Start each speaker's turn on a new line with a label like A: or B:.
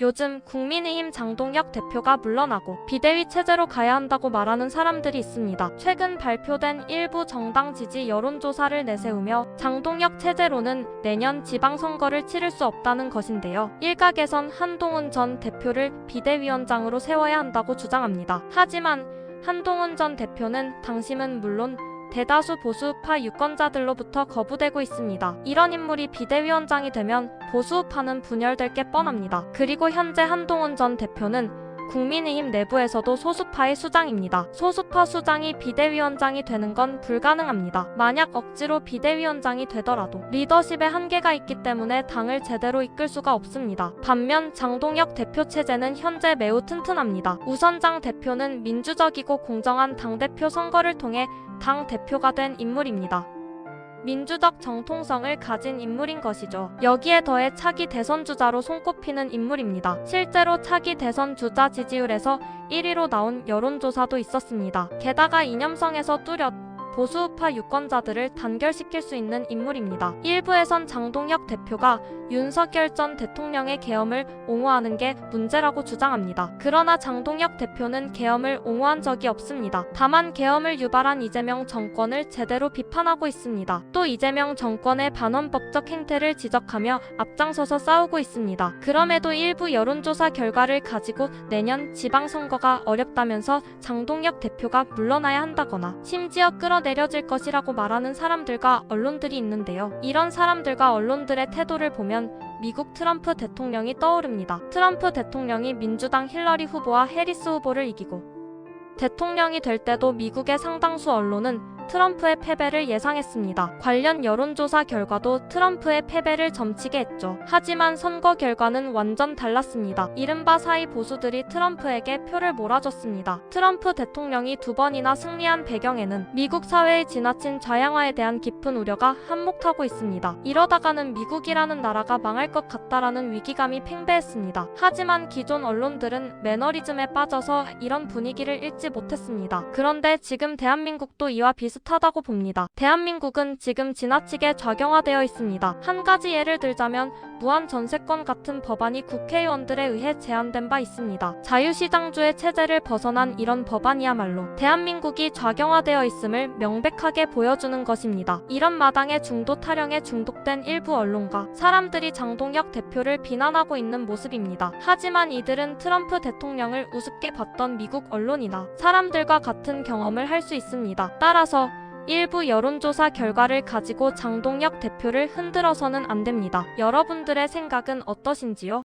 A: 요즘 국민의힘 장동혁 대표가 물러나고 비대위 체제로 가야 한다고 말하는 사람들이 있습니다. 최근 발표된 일부 정당 지지 여론조사를 내세우며 장동혁 체제로는 내년 지방선거를 치를 수 없다는 것인데요. 일각에선 한동훈 전 대표를 비대위원장으로 세워야 한다고 주장합니다. 하지만 한동훈 전 대표는 당심은 물론 대다수 보수우파 유권자들로부터 거부되고 있습니다. 이런 인물이 비대위원장이 되면 보수우파는 분열될 게 뻔합니다. 그리고 현재 한동훈 전 대표는 국민의힘 내부에서도 소수파의 수장입니다. 소수파 수장이 비대위원장이 되는 건 불가능합니다. 만약 억지로 비대위원장이 되더라도 리더십에 한계가 있기 때문에 당을 제대로 이끌 수가 없습니다. 반면 장동혁 대표 체제는 현재 매우 튼튼합니다. 우선 장 대표는 민주적이고 공정한 당대표 선거를 통해 당 대표가 된 인물입니다. 민주적 정통성을 가진 인물인 것이죠. 여기에 더해 차기 대선 주자로 손꼽히는 인물입니다. 실제로 차기 대선 주자 지지율에서 1위로 나온 여론조사도 있었습니다. 게다가 이념성에서 뚜렷 보수우파 유권자들을 단결시킬 수 있는 인물입니다. 일부에선 장동혁 대표가 윤석열 전 대통령의 계엄을 옹호하는 게 문제라고 주장합니다. 그러나 장동혁 대표는 계엄을 옹호한 적이 없습니다. 다만 계엄을 유발한 이재명 정권을 제대로 비판하고 있습니다. 또 이재명 정권의 반헌법적 행태를 지적하며 앞장서서 싸우고 있습니다. 그럼에도 일부 여론조사 결과를 가지고 내년 지방선거가 어렵다면서 장동혁 대표가 물러나야 한다거나 심지어 끌어내려질 것이라고 말하는 사람들과 언론들이 있는데요. 이런 사람들과 언론들의 태도를 보면 미국 트럼프 대통령이 떠오릅니다. 트럼프 대통령이 민주당 힐러리 후보와 해리스 후보를 이기고 대통령이 될 때도 미국의 상당수 언론은 트럼프의 패배를 예상했습니다. 관련 여론조사 결과도 트럼프의 패배를 점치게 했죠. 하지만 선거 결과는 완전 달랐습니다. 이른바 사이 보수들이 트럼프에게 표를 몰아줬습니다. 트럼프 대통령이 2번이나 승리한 배경에는 미국 사회의 지나친 좌양화에 대한 깊은 우려가 한몫하고 있습니다. 이러다가는 미국이라는 나라가 망할 것 같다라는 위기감이 팽배했습니다. 하지만 기존 언론들은 매너리즘에 빠져서 이런 분위기를 읽지 못했습니다. 그런데 지금 대한민국도 이와 비슷하다고 봅니다. 대한민국은 지금 지나치게 좌경화되어 있습니다. 한 가지 예를 들자면 무한전세권 같은 법안이 국회의원들에 의해 제안된 바 있습니다. 자유시장주의 체제를 벗어난 이런 법안이야말로 대한민국이 좌경화되어 있음을 명백하게 보여주는 것입니다. 이런 마당에 중도 타령에 중독된 일부 언론가 사람들이 장동혁 대표를 비난하고 있는 모습입니다. 하지만 이들은 트럼프 대통령을 우습게 봤던 미국 언론이나 사람들과 같은 경험을 할 수 있습니다. 따라서 일부 여론조사 결과를 가지고 장동혁 대표를 흔들어서는 안 됩니다. 여러분들의 생각은 어떠신지요?